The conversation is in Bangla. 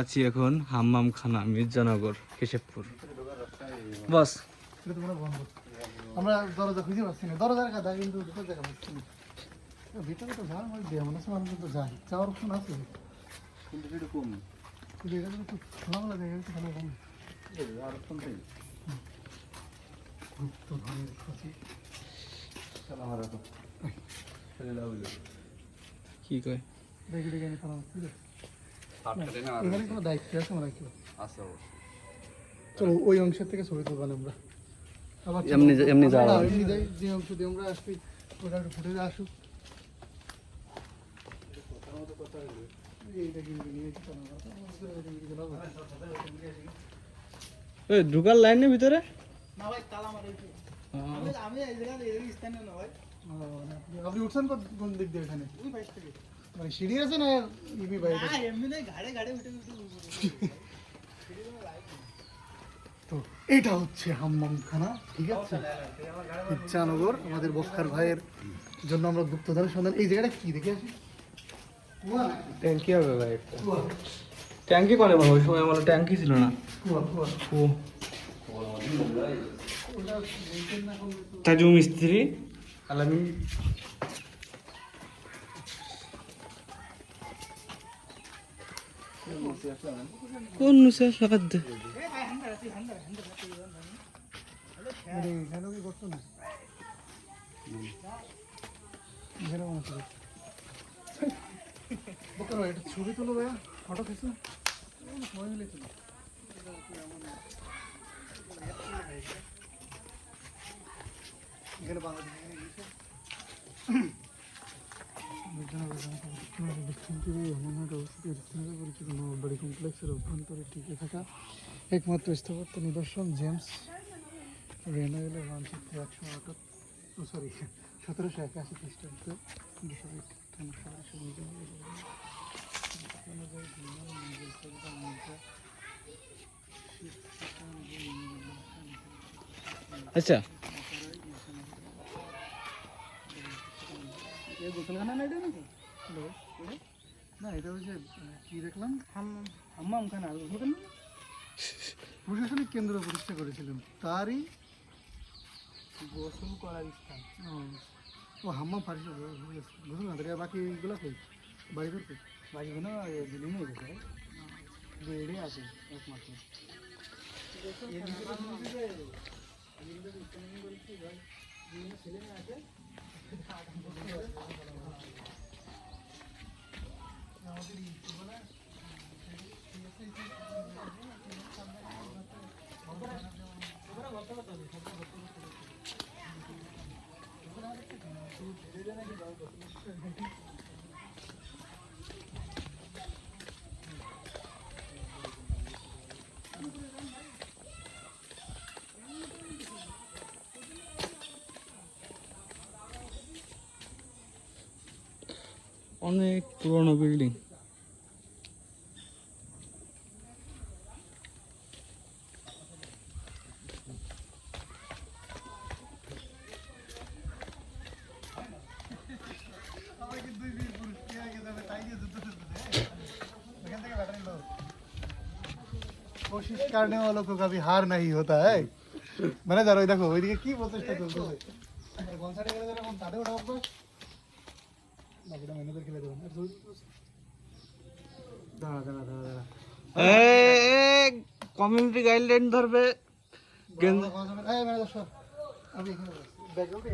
আছি এখন হাম্মাম খানা মির্জানগর কেশবপুর বাস। আমরা দরজা খুঁজে পাচ্ছি না, দরজার কাছে কিন্তু জায়গা পাচ্ছি না। ভিতরে তো যাওয়ার মধ্যে মনে হচ্ছে মানুষ তো যায়, যাওয়ার অপশন আছে কিন্তু সেটা কম, কিন্তু এটা কিন্তু খোলামেলা জায়গা একটু ভালো কম আর অপশন নেই। গুপ্ত ধনের খুঁজি কি কয় দেখি দেখি আমি খালাম এখানে কোনো দায়িত্ব আছে মনে হয় আছে। চলো ওই অংশের থেকে ছবি তুলবেন আমরা, আবার এমনি এমনি যাওয়া এমনি যাই যে অংশ দিয়ে আমরা আসছি ওটা একটু ফুটে আসুক। ঢুকার লাইনের ভিতরে আপনি উঠছেন কোন দিক দিয়ে? এখানে মানে সিঁড়ি আছে না ইবি বাইরে? তো এটা হচ্ছে হাম্মাম খানা, ঠিক আছে, ইচ্ছানগর। আমাদের বক্কার ভাইয়ের জন্য আমরা গুপ্তধনের সন্ধান। এই জায়গাটা কি দেখে আসি? ট্যাঙ্কি হবে ভাই, ট্যাঙ্কি করে বলো, ওই সময় আমার ট্যাঙ্কি ছিল না। ও তাজু মিস্ত্রি আলামিন কোন নুসে লাগাত দে এখানেও কি করতো না? এখানেও মনে হচ্ছে বক্কার ভাই একটা ছবি তুলো ভাইয়া, ফটো খেয়েছো সময় মিলে তুলো। এখানে বাড়ি কমপ্লেক্সের অভ্যন্তরে টিকে থাকা একমাত্র স্থাপত্য নিদর্শন জেমস রেনাওয়েলের মানচিত্র 1781 খ্রিস্টাব্দে আচ্ছা গোসলখানা না এটা নাকি? না এটা হচ্ছে কি দেখলাম, হাম্মাম খানা। গোসলখানা প্রশাসনিক কেন্দ্র প্রতিষ্ঠা করেছিলেন, তারই গোসল করার স্থান। ও হাম্মাম ফার্সি গোসলখানা। বাকিগুলো কই বাড়ি করতে? বাড়িগুলো বিল্ডিং হয়ে গেছে, এড়ে আছে একমাত্র। ছেলে মেয়ে আছে অনেক পুরনো বিল্ডিং। कोशिश करने वालों को कभी हार नहीं होता है। मैंने जानो देखो ওইদিকে কি প্রচেষ্টা চলতেছে। কোন সাইডে গেলে যেরকম তাদের ওটা হবে, বাকিটা ম্যানেজার খেলে দেবেন। দাঁড়া দাঁড়া দাঁড়া দাঁড়া, কমিউনিটি গাইডলাইন ধরবে। ম্যানেজার সর, আমি এখানে ব্যাকগ্রাউন্ডে